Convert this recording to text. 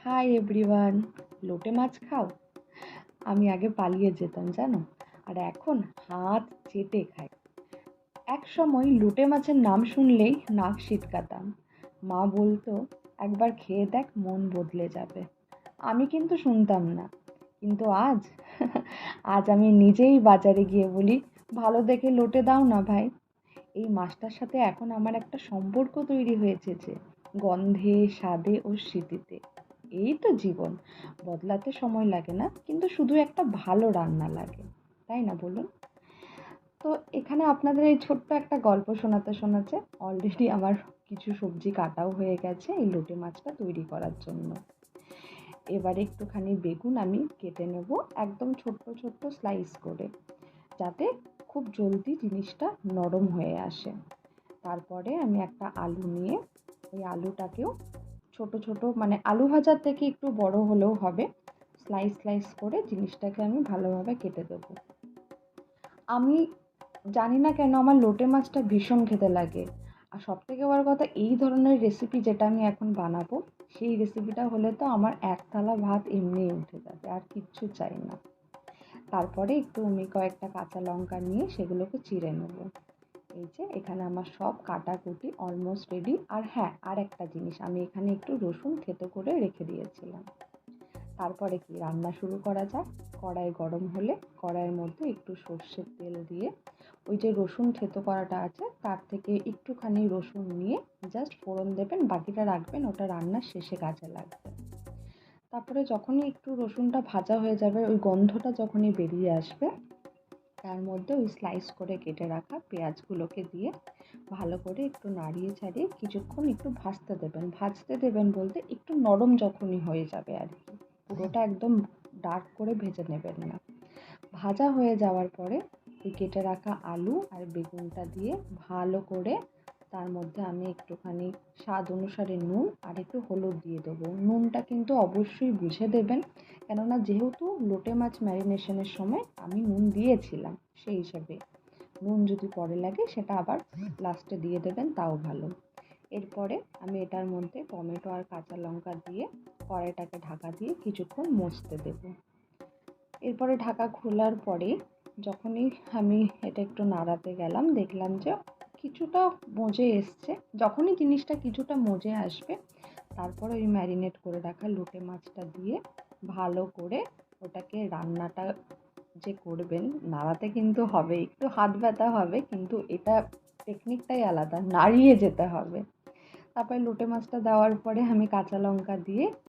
Hi everyone. লোটে মাছ খাও? আমি আগে পালিয়ে যেতাম জানো, আর এখন হাত চেটে খাই। এক সময় লোটে মাছের নাম শুনলেই নাক সিটকাতাম। মা বলতো, একবার খেয়ে দেখ, মন বদলে যাবে। আমি কিন্তু শুনতাম না। কিন্তু আজ আজ আমি নিজেই বাজারে গিয়ে বলি, ভালো দেখে লোটে দাও না ভাই। এই মাছটার সাথে এখন আমার একটা সম্পর্ক তৈরি হয়েছে, যে গন্ধে, স্বাদে ও স্মৃতিতে। এই তো জীবন, বদলাতে সময় লাগে না, কিন্তু শুধু একটা ভালো রান্না লাগে, তাই না বলুন? তো এখানে আপনাদের এই ছোট্ট একটা গল্প শোনাতে শোনাতে অলরেডি আমার কিছু সবজি কাটাও হয়ে গেছে এই লোটে মাছটা তৈরি করার জন্য। এবারে একটুখানি বেগুন আমি কেটে নেব, একদম ছোট্ট ছোট্ট স্লাইস করে, যাতে খুব জলদি জিনিসটা নরম হয়ে আসে। তারপরে আমি একটা আলু নিয়ে ওই আলুটাকেও ছোট ছোট, মানে আলু ভাজার থেকে একটু বড় হলেও হবে, স্লাইস স্লাইস করে জিনিসটাকে আমি ভালোভাবে কেটে দেবো। আমি জানি না কেন আমার লোটে মাছটা ভীষণ খেতে লাগে। আর সবথেকে বড় কথা, এই ধরনের রেসিপি যেটা আমি এখন বানাবো, সেই রেসিপিটা হলে তো আমার এক থালা ভাত এমনিই উঠে যাবে, আর কিচ্ছু চাই না। তারপরে একটু আমি কয়েকটা কাঁচা লঙ্কা নিয়ে সেগুলোকে চিড়ে নেব। এই যে এখানে আমার সব কাটাকুটি অলমোস্ট রেডি। আর হ্যাঁ, আর একটা জিনিস, আমি এখানে একটু রসুন থেতো করে রেখে দিয়েছিলাম। তারপরে কি রান্না শুরু করা যাক। কড়াই গরম হলে কড়াইয়ের মধ্যে একটু সর্ষের তেল দিয়ে ওই যে রসুন থেতো করাটা আছে তার থেকে একটুখানি রসুন নিয়ে জাস্ট ফোড়ন দেবেন, বাকিটা রাখবেন, ওটা রান্নার শেষে কাজে লাগবে। তারপরে যখনই একটু রসুনটা ভাজা হয়ে যাবে, ওই গন্ধটা যখনই বেরিয়ে আসবে, তার মধ্যে ওই স্লাইস করে কেটে রাখা পেঁয়াজগুলোকে দিয়ে ভালো করে একটু নাড়িয়ে ছাড়িয়ে কিছুক্ষণ একটু ভাজতে দেবেন বলতে একটু নরম যখনই হয়ে যাবে আর কি, পুরোটা একদম ডার্ক করে ভেজে নেবেন না। ভাজা হয়ে যাওয়ার পরে ওই কেটে রাখা আলু আর বেগুনটা দিয়ে ভালো করে তার মধ্যে আমি একটুখানি স্বাদ অনুসারে নুন আর একটু হলুদ দিয়ে দেবো। নুনটা কিন্তু অবশ্যই বুঝে দেবেন, কেননা যেহেতু লোটে মাছ ম্যারিনেশনের সময় আমি নুন দিয়েছিলাম, সেই হিসাবে নুন যদি পরে লাগে সেটা আবার লাস্টে দিয়ে দেবেন, তাও ভালো। এরপরে আমি এটার মধ্যে টমেটো আর কাঁচা লঙ্কা দিয়ে কড়াইটাকে ঢাকা দিয়ে কিছুক্ষণ মজতে দেবো। এরপরে ঢাকা খোলার পরে যখনই আমি এটা একটু নাড়াতে গেলাম, দেখলাম যে কিছুটা মজে এসছে। যখনই জিনিসটা কিছুটা মজে আসবে, তারপরে ওই ম্যারিনেট করে রাখা লোটে মাছটা দিয়ে ভালো করে ওটাকে রান্নাটা যে করবেন, নাড়াতে কিন্তু হবে, একটু হাত ব্যথা হবে, কিন্তু এটা টেকনিকটাই আলাদা, নাড়িয়ে যেতে হবে। তারপরে লোটে মাছটা দেওয়ার পরে আমি কাঁচা লঙ্কা দিয়ে